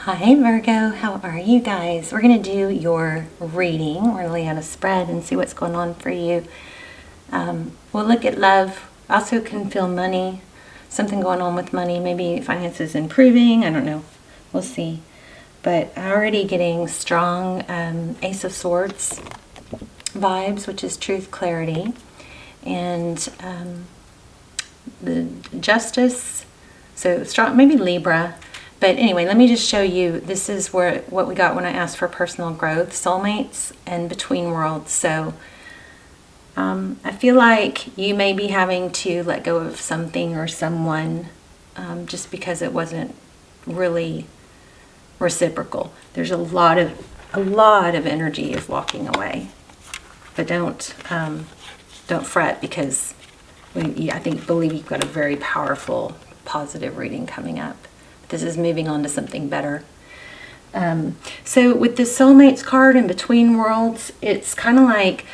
Hi Virgo, how are you guys? We're going to do your reading. We're going to lay out a spread and see what's going on for you. We'll look at love. Also can feel money, something going on with money, maybe finances improving, I don't know. We'll see. But already getting strong Ace of Swords vibes, which is truth, clarity, and the Justice, so strong, maybe Libra. But anyway, let me just show you, this is what we got when I asked for personal growth, soulmates and between worlds. So I feel like you may be having to let go of something or someone just because it wasn't really reciprocal. There's a lot of energy of walking away. But don't fret, because I believe you've got a very powerful, positive reading coming up. This is moving on to something better. So with the soulmates card and between worlds, it's kind of like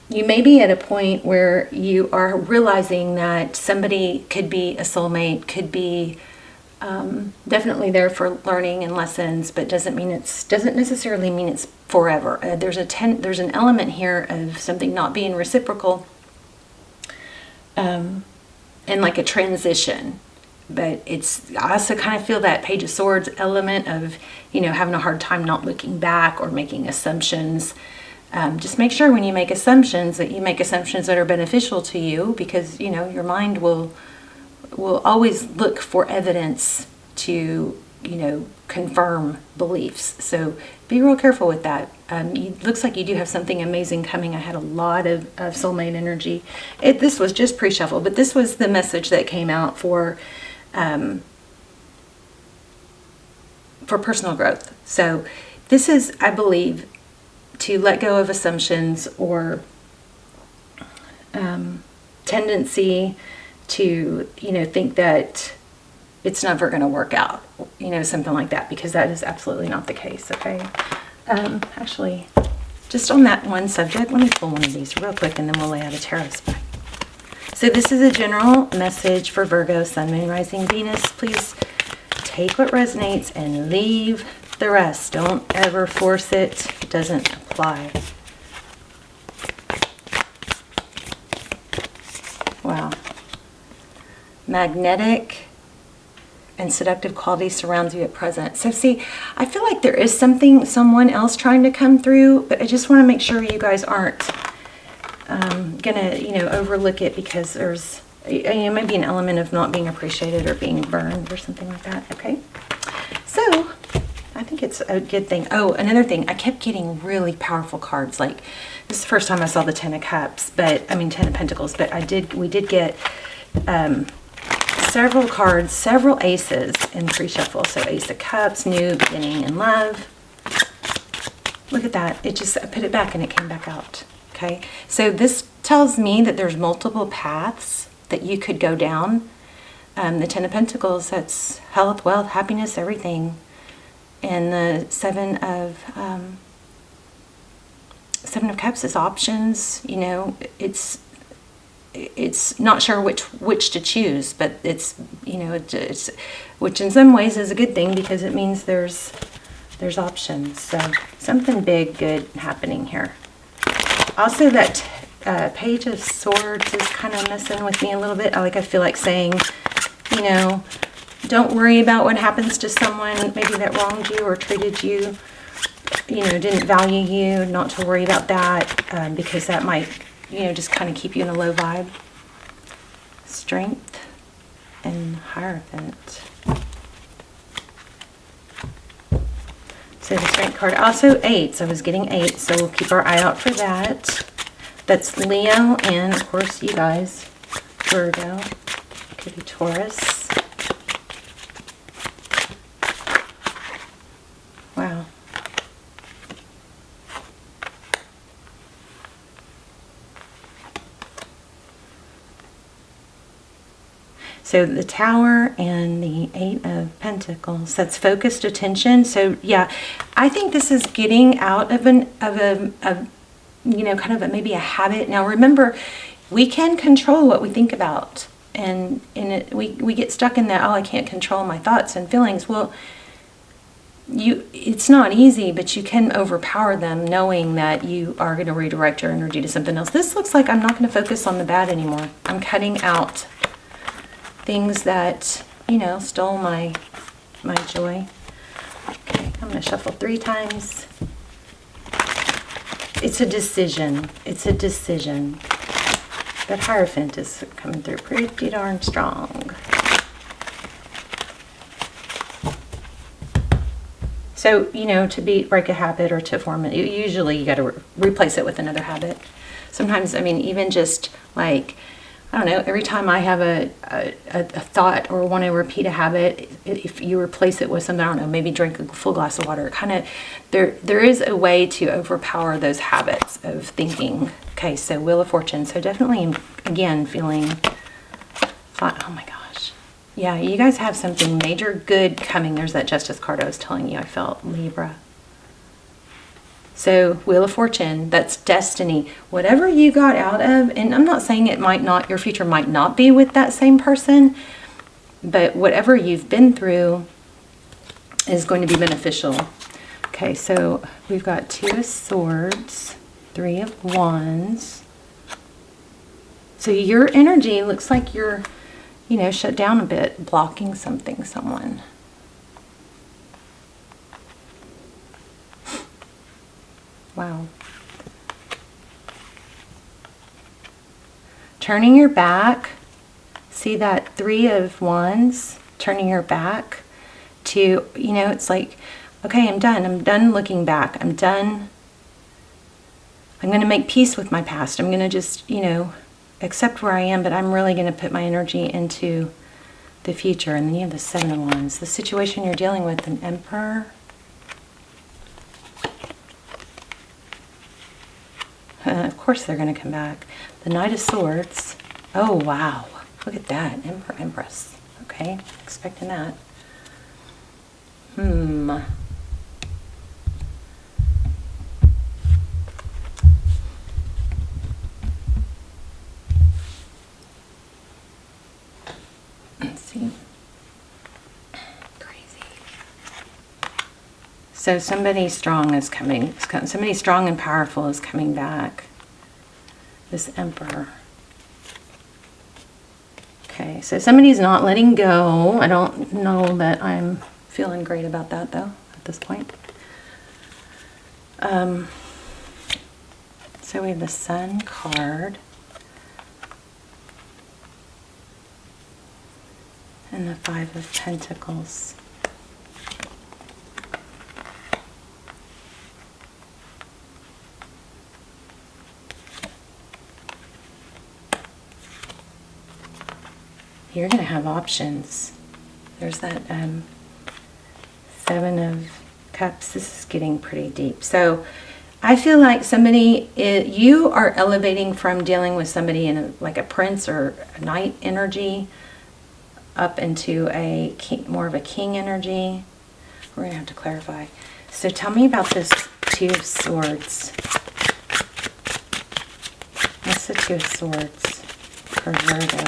you may be at a point where you are realizing that somebody could be a soulmate, could be definitely there for learning and lessons, but doesn't necessarily mean it's forever. There's an element here of something not being reciprocal, and like a transition. But I also kind of feel that Page of Swords element of, having a hard time not looking back or making assumptions. Just make sure when you make assumptions that you make assumptions that are beneficial to you, because, your mind will always look for evidence to, confirm beliefs. So be real careful with that. It looks like you do have something amazing coming. I had a lot of soulmate energy. This was just pre-shuffle, but this was the message that came out for personal growth. So this is, I believe, to let go of assumptions or tendency to, think that it's never going to work out, something like that, because that is absolutely not the case, okay? Actually, just on that one subject, let me pull one of these real quick and then we'll lay out a tarot spread. So this is a general message for Virgo, Sun, Moon, Rising, Venus. Please take what resonates and leave the rest. Don't ever force it. It doesn't apply. Wow. Magnetic and seductive quality surrounds you at present. So see, I feel like there is someone else trying to come through, but I just want to make sure you guys aren't gonna, overlook it because there's, maybe an element of not being appreciated or being burned or something like that. Okay. So I think it's a good thing. Oh, another thing, I kept getting really powerful cards. Like, this is the first time I saw the Ten of Cups, Ten of Pentacles, but we did get several cards, several aces in pre-shuffle. So Ace of Cups, new beginning in love. Look at that. I put it back and it came back out. Okay. So this tells me that there's multiple paths that you could go down. The Ten of Pentacles, that's health, wealth, happiness, everything. And the Seven of Cups is options. It's not sure which to choose, but it's which in some ways is a good thing, because it means there's options. So something big, good happening here. Also, that Page of Swords is kind of messing with me a little bit. I feel like saying, don't worry about what happens to someone maybe that wronged you or treated you, didn't value you, not to worry about that, because that might, just kind of keep you in a low vibe. Strength and Hierophant. So the Strength card, also 8s. I was getting 8, so we'll keep our eye out for that. That's Leo, and of course you guys, Virgo, could be Taurus. Wow. So the Tower and the Eight of Pentacles, that's focused attention. So yeah, I think this is getting out of maybe a habit. Now remember, we can control what we think about, and we get stuck in that, oh, I can't control my thoughts and feelings. Well, it's not easy, but you can overpower them knowing that you are going to redirect your energy to something else. This looks like I'm not going to focus on the bad anymore. I'm cutting out things that, stole my joy. Okay, I'm going to shuffle 3 times. It's a decision. It's a decision. That Hierophant is coming through pretty darn strong. So, to break a habit or to form it, usually you got to replace it with another habit. Sometimes, even just like, I don't know, every time I have a thought or want to repeat a habit, if you replace it with something, I don't know, maybe drink a full glass of water, there is a way to overpower those habits of thinking. Okay, so Wheel of Fortune. So definitely, again, feeling, oh my gosh. Yeah, you guys have something major good coming. There's that Justice card I was telling you I felt, Libra. So Wheel of Fortune, that's destiny. Whatever you got out of, and I'm not saying your future might not be with that same person, but whatever you've been through is going to be beneficial. Okay, so we've got 2 of Swords, 3 of Wands. So your energy looks like you're, shut down a bit, blocking something, someone. Wow. Turning your back. See that 3 of Wands, turning your back to, it's like, okay, I'm done. I'm done looking back. I'm done. I'm going to make peace with my past. I'm going to just, accept where I am, but I'm really going to put my energy into the future. And then you have the 7 of Wands. The situation you're dealing with, an Emperor. Of course they're going to come back. The Knight of Swords. Oh, wow. Look at that. Emperor, Empress. Okay, expecting that. Let's see. Crazy. So somebody strong is coming. Somebody strong and powerful is coming back. This Emperor. Okay, so somebody's not letting go. I don't know that I'm feeling great about that, though, at this point. So we have the Sun card. And the 5 of Pentacles. You're going to have options. There's that 7 of Cups. This is getting pretty deep. So I feel like you are elevating from dealing with somebody in like a prince or a knight energy up into a more of a king energy. We're going to have to clarify. So tell me about this 2 of Swords. What's the 2 of Swords for Virgo?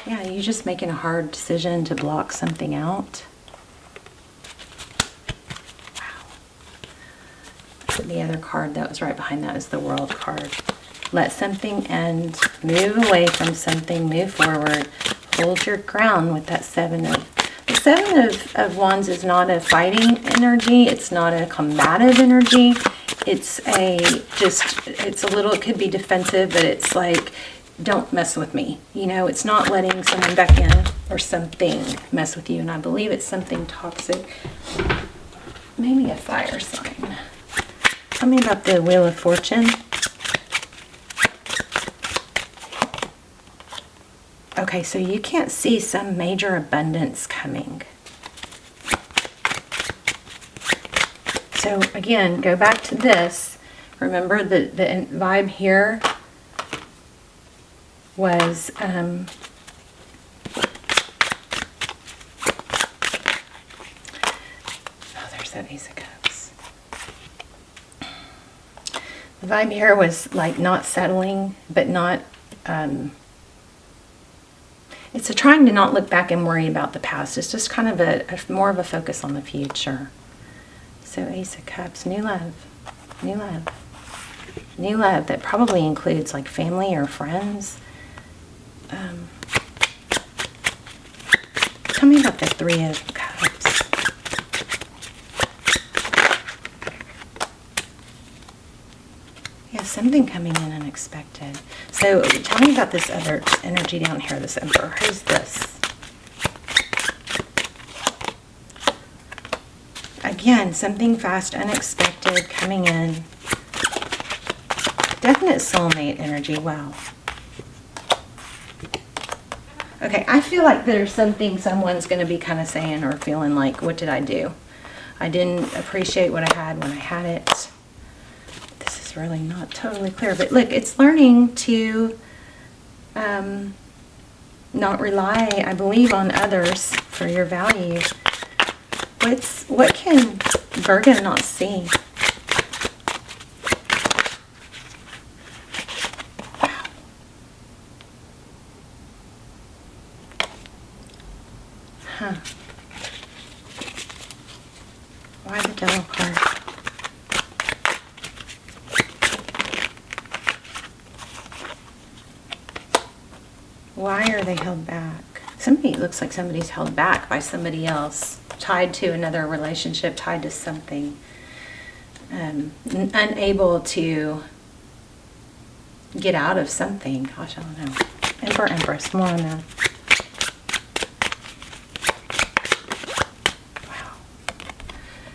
Yeah, you're just making a hard decision to block something out. Wow. The other card that was right behind that is the World card. Let something end. Move away from something. Move forward. Hold your ground with that 7 of... The 7 of Wands is not a fighting energy. It's not a combative energy. It's it could be defensive, but it's like, don't mess with me. It's not letting someone back in or something mess with you. And I believe it's something toxic. Maybe a fire sign. Tell me about the Wheel of Fortune. Okay, so you can't see some major abundance coming. So again, go back to this. Remember the vibe here was oh, there's that Ace of Cups. The vibe here was like not settling, but not it's So trying to not look back and worry about the past. It's just kind of a more of a focus on the future. So Ace of Cups, new love, new love. New love that probably includes like family or friends. Tell me about the Three of Cups. Yeah, something coming in unexpected. So tell me about this other energy down here, this Emperor. Who's this? Again, something fast, unexpected, coming in. Definite soulmate energy. Wow. Okay, I feel like there's something someone's going to be kind of saying or feeling like, what did I do? I didn't appreciate what I had when I had it. This is really not totally clear, but look, it's learning to not rely, I believe, on others for your value. What can Virgo not see? Huh. Why the Devil card? Why are they held back? Somebody, it looks like somebody's held back by somebody else, tied to another relationship, tied to something, unable to get out of something. Gosh, I don't know. Emperor, Empress, more on that.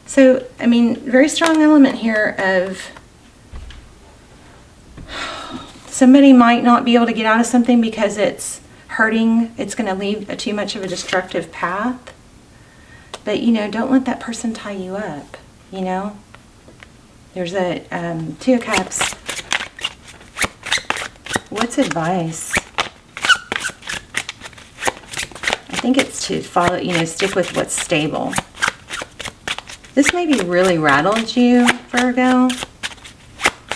So, I mean, very strong element here of somebody might not be able to get out of something because it's hurting. It's going to leave too much of a destructive path. But, you know, don't let that person tie you up, you know. There's a Two of Cups. What's advice? I think it's to follow, you know, stick with what's stable. This maybe really rattled you, Virgo,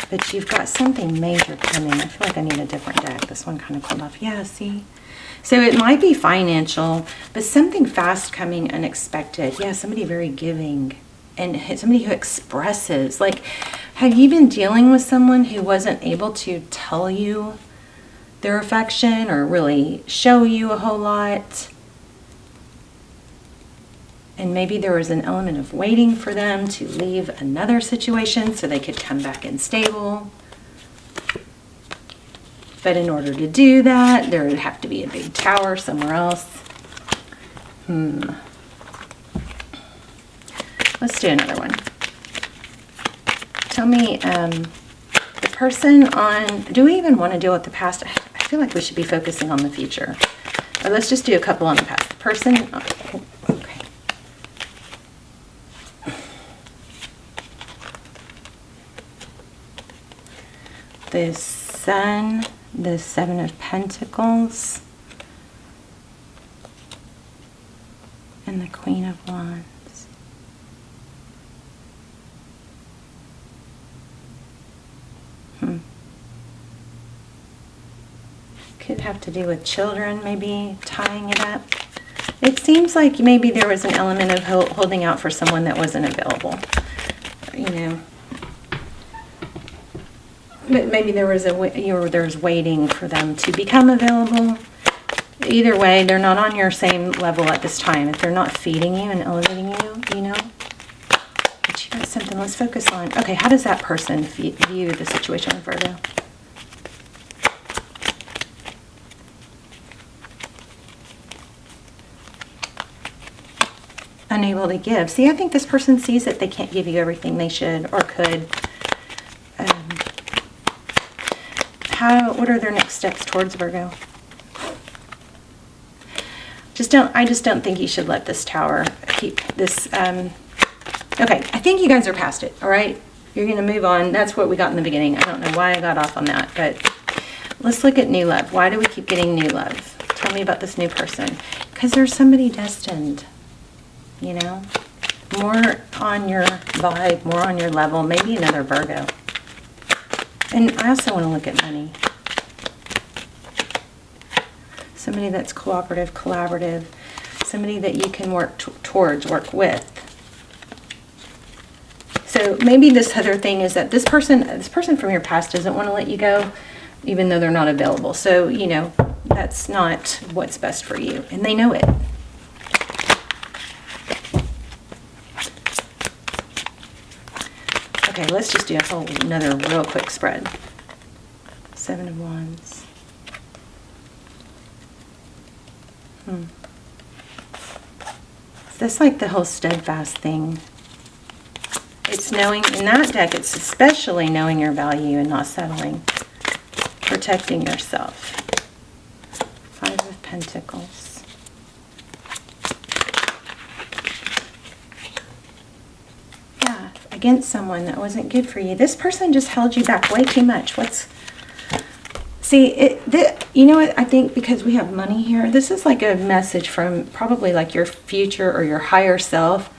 but you've got something major coming. I feel like I need a different deck. This one kind of pulled off. Yeah, see? So it might be financial, but something fast coming, unexpected. Yeah, somebody very giving and somebody who expresses. Like, have you been dealing with someone who wasn't able to tell you their affection or really show you a whole lot? And maybe there was an element of waiting for them to leave another situation so they could come back in stable. But in order to do that, there would have to be a big tower somewhere else. Let's do another one. Tell me, the person on, do we even want to deal with the past? I feel like we should be focusing on the future. Or let's just do a couple on the past. The person, okay. The Sun, the Seven of Pentacles, and the Queen of Wands. Could have to do with children, maybe tying it up. It seems like maybe there was an element of holding out for someone that wasn't available, you know. But maybe there was there's waiting for them to become available. Either way, they're not on your same level at this time. If they're not feeding you and elevating you, you know. But you got something. Let's focus on. Okay, how does that person view the situation with Virgo? Unable to give. See, I think this person sees that they can't give you everything they should or could. What are their next steps towards Virgo? I just don't think you should let this tower keep this. Okay, I think you guys are past it, all right? You're going to move on. That's what we got in the beginning. I don't know why I got off on that, but let's look at new love. Why do we keep getting new love? Tell me about this new person. Because there's somebody destined, you know? More on your vibe, more on your level, maybe another Virgo. And I also want to look at money. somebody that's cooperative, collaborative, somebody that you can work towards, work with. So maybe this other thing is that this person from your past doesn't want to let you go, even though they're not available. So, you know, that's not what's best for you, and they know it. Okay, let's just do another real quick spread. 7 of Wands. That's like the whole steadfast thing. It's knowing, in that deck, it's especially knowing your value and not settling. Protecting yourself. 5 of Pentacles. Yeah, against someone that wasn't good for you. This person just held you back way too much. See, you know what, I think because we have money here, this is like a message from probably like your future or your higher self.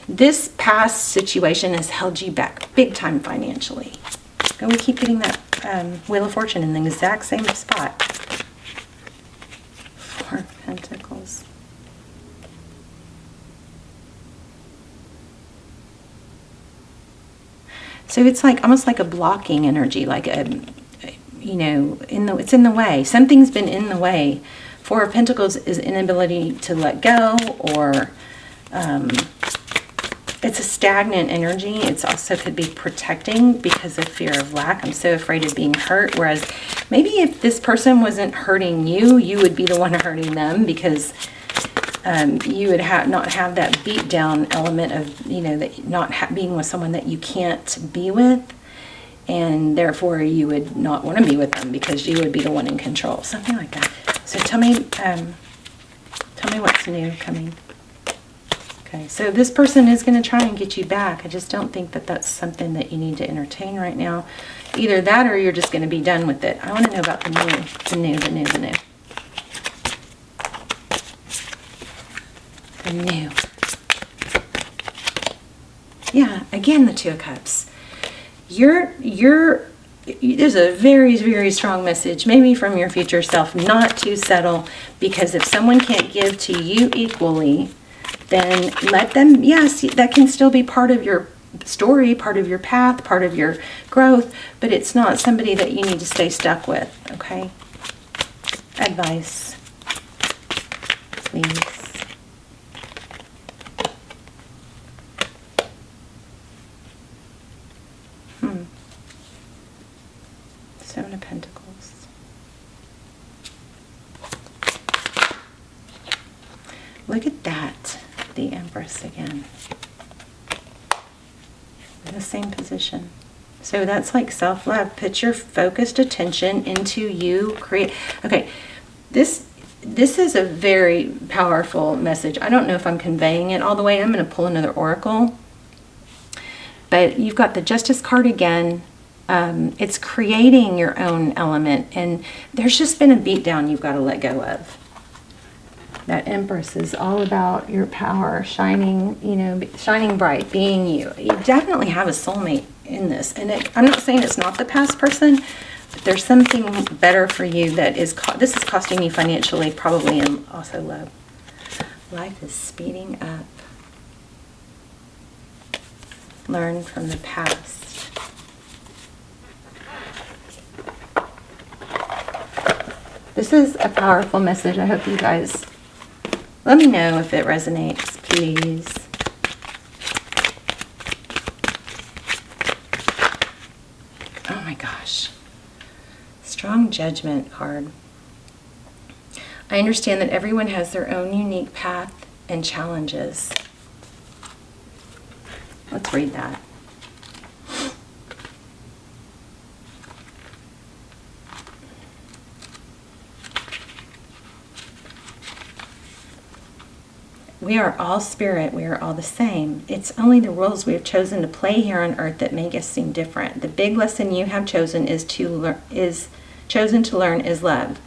This past situation has held you back big time financially. And we keep getting that Wheel of Fortune in the exact same spot. 4 of Pentacles. So it's like almost like a blocking energy, like a, you know, it's in the way. Something's been in the way. 4 of Pentacles is inability to let go, or it's a stagnant energy. It's also could be protecting because of fear of lack. I'm so afraid of being hurt. Whereas maybe if this person wasn't hurting you, you would be the one hurting them, because you would not have that beat down element of, you know, that not being with someone that you can't be with. And therefore you would not want to be with them because you would be the one in control. Something like that. So tell me what's new coming. Okay, so this person is going to try and get you back. I just don't think that that's something that you need to entertain right now. Either that or you're just going to be done with it. I want to know about the new. The new. Yeah, again, the 2 of Cups. There's a very, very strong message, maybe from your future self, not to settle, because if someone can't give to you equally, then let them, yes, that can still be part of your story, part of your path, part of your growth, but it's not somebody that you need to stay stuck with, okay? Advice, please. Seven of Pentacles. Look at that. The Empress again. In the same position. So that's like self-love. Put your focused attention into you. Okay, this is a very powerful message. I don't know if I'm conveying it all the way. I'm going to pull another oracle. But you've got the Justice card again. It's creating your own element, and there's just been a beatdown you've got to let go of. That Empress is all about your power, shining, you know, shining bright, being you. You definitely have a soulmate in this, and I'm not saying it's not the past person, but there's something better for you that is. This is costing you financially, probably, and also love. Life is speeding up. Learn from the past. This is a powerful message. I hope you guys let me know if it resonates, please. Oh my gosh. Strong Judgment card. I understand that everyone has their own unique path and challenges. Let's read that. We are all spirit. We are all the same. It's only the rules we have chosen to play here on earth that make us seem different. The big lesson you have chosen chosen to learn is love.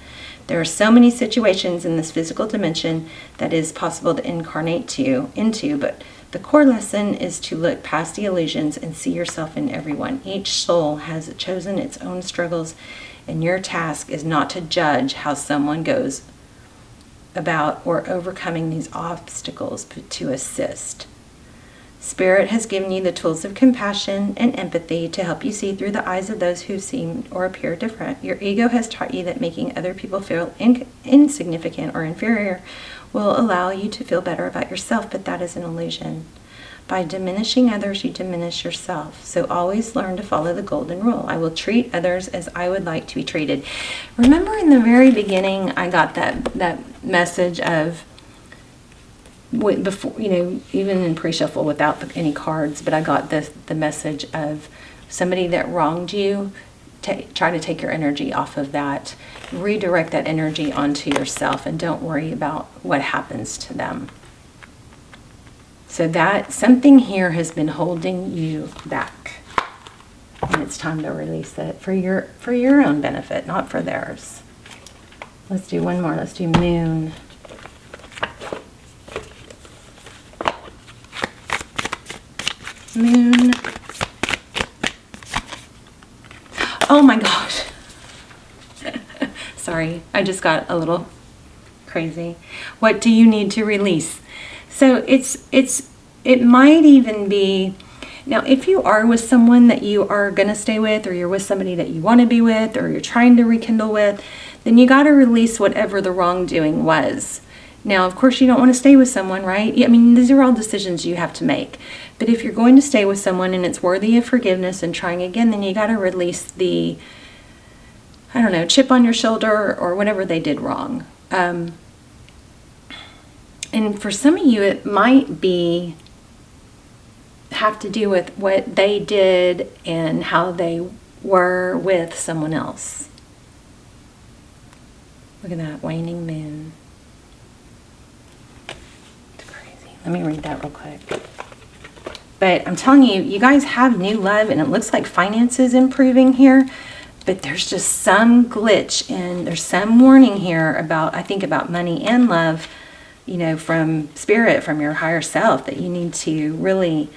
There are so many situations in this physical dimension that is possible to incarnate into, but the core lesson is to look past the illusions and see yourself in everyone. Each soul has chosen its own struggles And your task is not to judge how someone goes about or overcoming these obstacles, but to assist. Spirit has given you the tools of compassion and empathy to help you see through the eyes of those who seem or appear different. Your ego has taught you that making other people feel insignificant or inferior will allow you to feel better about yourself, but that is an illusion. By diminishing others, you diminish yourself. So always learn to follow the golden rule. I will treat others as I would like to be treated. Remember in the very beginning, I got that message of, before, even in pre-shuffle without any cards, but I got the message of somebody that wronged you. Try to take your energy off of that. Redirect that energy onto yourself and don't worry about what happens to them. So that something here has been holding you back. And it's time to release it for your own benefit, not for theirs. Let's do one more. Let's do Moon. Moon. Oh my gosh. Sorry, I just got a little crazy. What do you need to release? So it might even be, now if you are with someone that you are going to stay with, or you're with somebody that you want to be with, or you're trying to rekindle with, then you got to release whatever the wrongdoing was. Now, of course, you don't want to stay with someone, right? I mean, these are all decisions you have to make. But if you're going to stay with someone and it's worthy of forgiveness and trying again, then you got to release the, I don't know, chip on your shoulder or whatever they did wrong. And for some of you, it might have to do with what they did and how they were with someone else. Look at that, waning moon. Let me read that real quick. But I'm telling you, you guys have new love, and it looks like finances improving here. But there's just some glitch, and there's some warning here about, I think, about money and love, from spirit, from your higher self, that you need to really,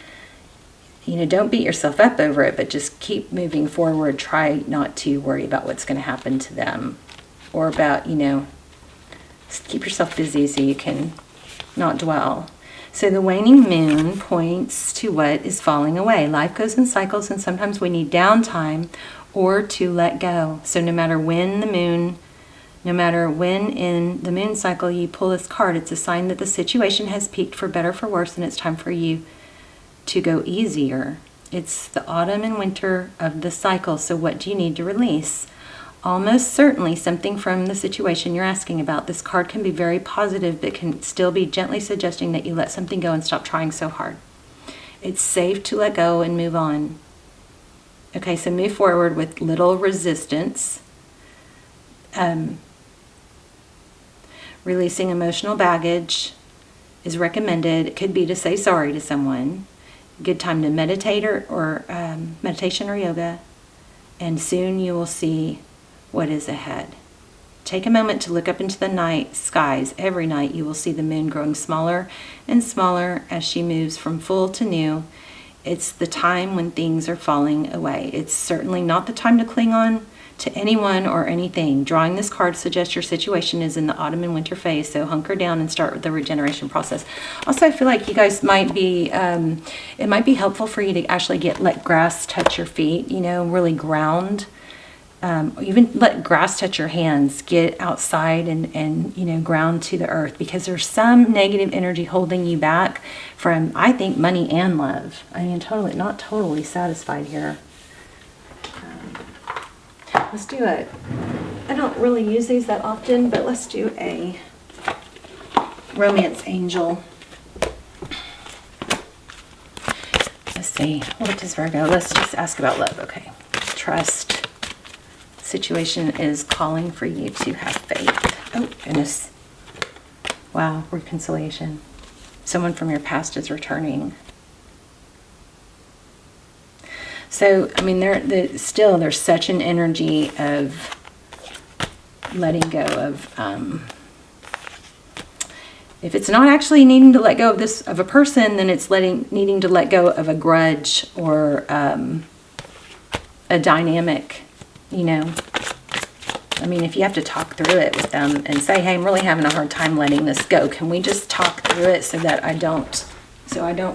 don't beat yourself up over it, but just keep moving forward. Try not to worry about what's going to happen to them, or about, just keep yourself busy so you can not dwell. So the waning moon points to what is falling away. Life goes in cycles, and sometimes we need downtime or to let go. So no matter when in the moon cycle you pull this card, it's a sign that the situation has peaked for better or for worse, and it's time for you to go easier. It's the autumn and winter of the cycle. So what do you need to release? Almost certainly something from the situation you're asking about. This card can be very positive, but can still be gently suggesting that you let something go and stop trying so hard. It's safe to let go and move on. Okay, so move forward with little resistance. Releasing emotional baggage is recommended. It could be to say sorry to someone. Good time to meditate or meditation or yoga. And soon you will see what is ahead. Take a moment to look up into the night skies. Every night you will see the moon growing smaller and smaller as she moves from full to new. It's the time when things are falling away. It's certainly not the time to cling on to anyone or anything. Drawing this card suggests your situation is in the autumn and winter phase, so hunker down and start with the regeneration process. Also, I feel like you guys might be, it might be helpful for you to actually let grass touch your feet, really ground. Even let grass touch your hands. Get outside and ground to the earth, because there's some negative energy holding you back from, I think, money and love. I mean, not totally satisfied here. Let's do it. I don't really use these that often, but let's do a romance angel. Let's see. What does Virgo? Let's just ask about love. Okay. Trust. Situation is calling for you to have faith. Oh, goodness. Wow, reconciliation. Someone from your past is returning. So, I mean, there's such an energy of letting go of, if it's not actually needing to let go of a person, then it's needing to let go of a grudge or a dynamic, I mean, if you have to talk through it with them and say, hey, I'm really having a hard time letting this go. Can we just talk through it so that I don't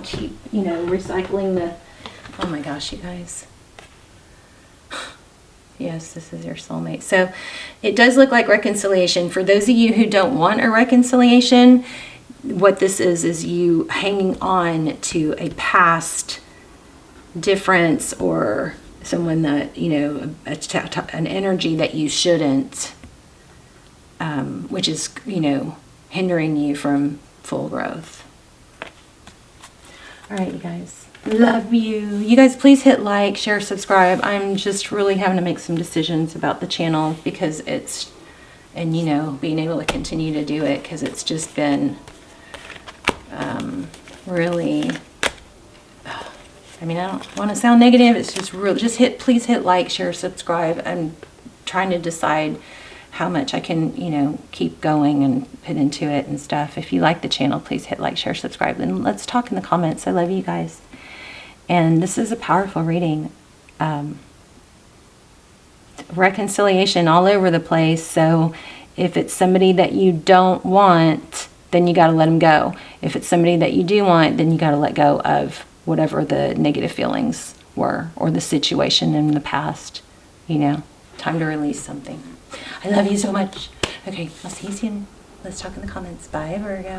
keep, you know, recycling the, oh my gosh, you guys. Yes, this is your soulmate. So it does look like reconciliation. For those of you who don't want a reconciliation, what this is you hanging on to a past difference or someone that, you know, an energy that you shouldn't, which is, you know, hindering you from full growth. All right, you guys. Love you. You guys, please hit like, share, subscribe. I'm just really having to make some decisions about the channel because it's, and you know, being able to continue to do it because it's just been really, I mean, I don't want to sound negative. It's just real. Please hit like, share, subscribe. I'm trying to decide how much I can, you know, keep going and put into it and stuff. If you like the channel, please hit like, share, subscribe, and let's talk in the comments. I love you guys. And this is a powerful reading. Reconciliation all over the place. So if it's somebody that you don't want, then you got to let them go. If it's somebody that you do want, then you got to let go of whatever the negative feelings were or the situation in the past. You know, time to release something. I love you so much. Okay, I'll see you soon. Let's talk in the comments. Bye, Virgo.